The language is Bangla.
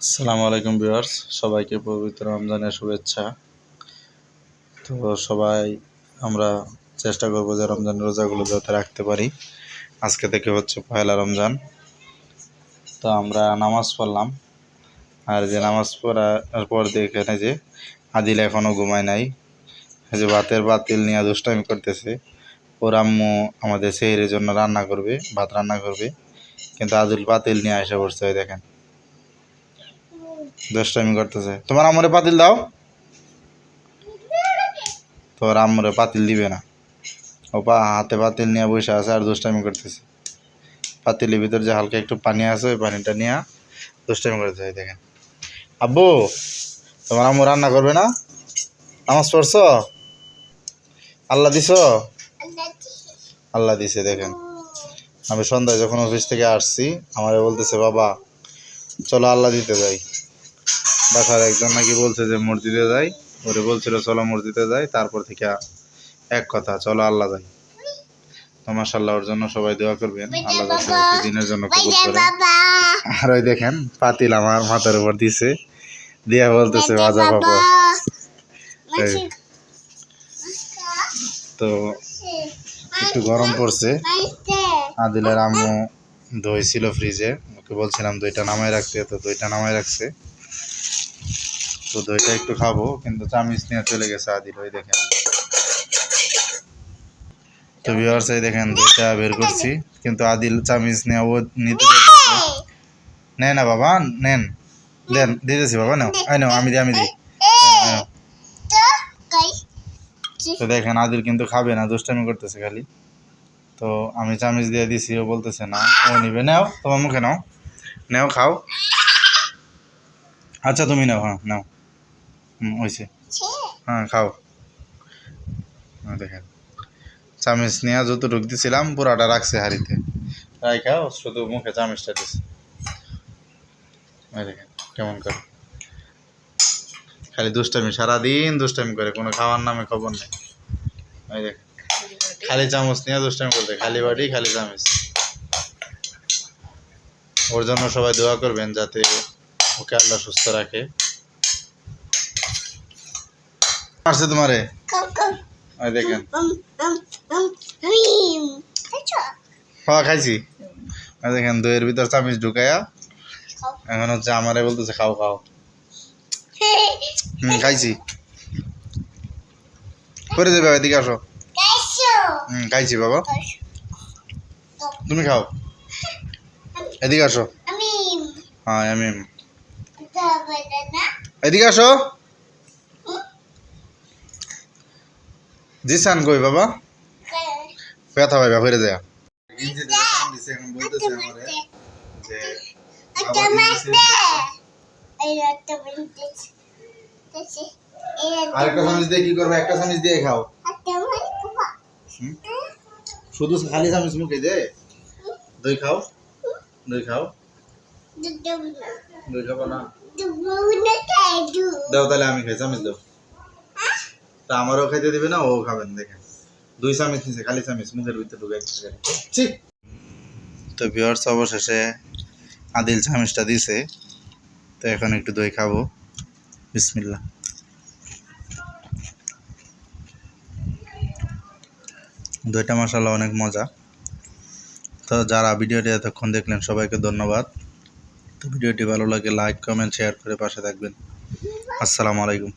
আসসালামু আলাইকুম ভিউয়ার্স, সবাইকে পবিত্র রমজানের শুভেচ্ছা। তো সবাই আমরা চেষ্টা করব যে রমজানের রোজাগুলো যাতে রাখতে পারি। আজকে থেকে হচ্ছে পয়লা রমজান। তো আমরা নামাজ পড়লাম, আর যে নামাজ পড়ার পর এখানে যে আদিল এখনও ঘুমায় নাই, যে ভাতের পাতিল নিয়ে দুষ্টামি করতেছে। ওর আম্মু আমাদের সেহরির জন্য রান্না করবে, ভাত রান্না করবে, কিন্তু আদিল পাতিল নিয়ে এসে পড়ছে। ওই দেখেন দুষ্টামি করতেছে। তোমার আম্মুরে পাতিল দাও। তোর আম্মুরে পাতিল দিবে না, ও হাতে পাতিল নিয়ে বসে আছে আর দুষ্টামি করতেছে। পাতিলের ভিতর যে হালকা একটু পানি আছে, ওই পানিটা নিয়ে দুষ্টামি করতেছে। দেখেন আব্বু, তোমার আম্মু রান্না করবে না? নামাজ পড়ছ? আল্লাহ দিছ? আল্লাহ দিছে। দেখেন আমি সন্ধ্যায় যখন অফিস থেকে আসছি, আমারে বলতেছে বাবা চলো আল্লাহ দিতে যাই। বাসার একজন নাকি বলছে যে মসজিদে যাই, ওরে বলছিল চলো মসজিদে যাই, তারপর থেকে এক কথা চলো আল্লাহ যাই। তো মাশাআল্লাহ, ওর জন্য সবাই দোয়া করবেন, আল্লাহ যাতে দিনের জন্য কবুল করে। আর ওই দেখেন পাতিল আমার মাথার উপর দিছে, দিয়া বলতেছে বাজা বাবা। তো একটু গরম পড়ছে। আদিলের আম্মু দই ছিল ফ্রিজে, ওকে বলছিলাম দইটা নামায় রাখতে, তো দইটা নামায় রাখছে। তো দইটা একটু খাবো, কিন্তু চামিচ নিয়ে চলে গেছে আদিল। ওই দেখেন। তো ভিউয়ার্স, এই দেখেন দইটা বের করছি, কিন্তু আদিল চামিচ নিয়ে ও নিতে নেয় না। বাবা নেন, দেন, দিতেছি বাবা, নাও নাও, আমি দিই। তো দেখেন আদিল কিন্তু খাবে না, দুষ্টামি করতেছে খালি। তো আমি চামিচ দিয়ে দিছি, ও বলতেছে না, ও নিবে। নাও, তোমার মুখে নাও, নাও খাও। আচ্ছা তুমি নাও, হ্যাঁ নাও, হয়েছে, হ্যাঁ খাও। দেখেন চামিচ নিয়ে যতটুক দিছিলাম পুরাটা রাখছে হাড়িতে, খাও, শুধু মুখে চামিচটা দিছে। দেখেন কেমন করে খালি দুষ্টামি, সারাদিন দুষ্টামি করে, কোনো খাওয়ার নামে খবর নেই। ওই দেখেন খালি চামচ নিয়ে দুষ্টামি করতে, খালি বাড়ি খালি চামচ। ওর জন্য সবাই দোয়া করবেন যাতে ওকে আল্লাহ সুস্থ রাখে। আসছে তোমারে, ওই দেখেন খাওয়া খাইছি। ওই দেখেন দইয়ের ভিতর চামচ ঢুকাইয়া এখন হচ্ছে আমারে বলতেছে খাও খাও। খাইছি। করে দেবে, এদিকে আসো। খাইছি বাবা, তুমি খাও, এদিকে আসো। হ্যাঁ আমি, এদিকে আসো। জিসান কই বাবা? ব্যথা পাইবা ফিরে যায়। আরেকটা চামচ দিয়ে কি করবে? একটা চামচ দিয়ে খাও। শুধু খালি চামচ মুখে দে। দই খাও, দই খাও। দই খাবো না? দাও তাহলে আমি খাই, চামচ দাও। তা আমারও খাইতে দিবে না, ও খাবেন। দেখেন 2 চামচ নিচে, খালি চামচ মুখের ভিতরে ঢুকাই। ঠিক। তো ভিউয়ার্স, অবশেষে আদিল চামচটা দিছে, তো এখন একটু দই খাবো। বিসমিল্লাহ। দইটা মাশাআল্লাহ অনেক মজা। তো যারা ভিডিওটি এতক্ষণ দেখলেন সবাইকে ধন্যবাদ। তো ভিডিওটি ভালো লাগে লাইক, কমেন্ট, শেয়ার করে পাশে থাকবেন। আসসালামু আলাইকুম।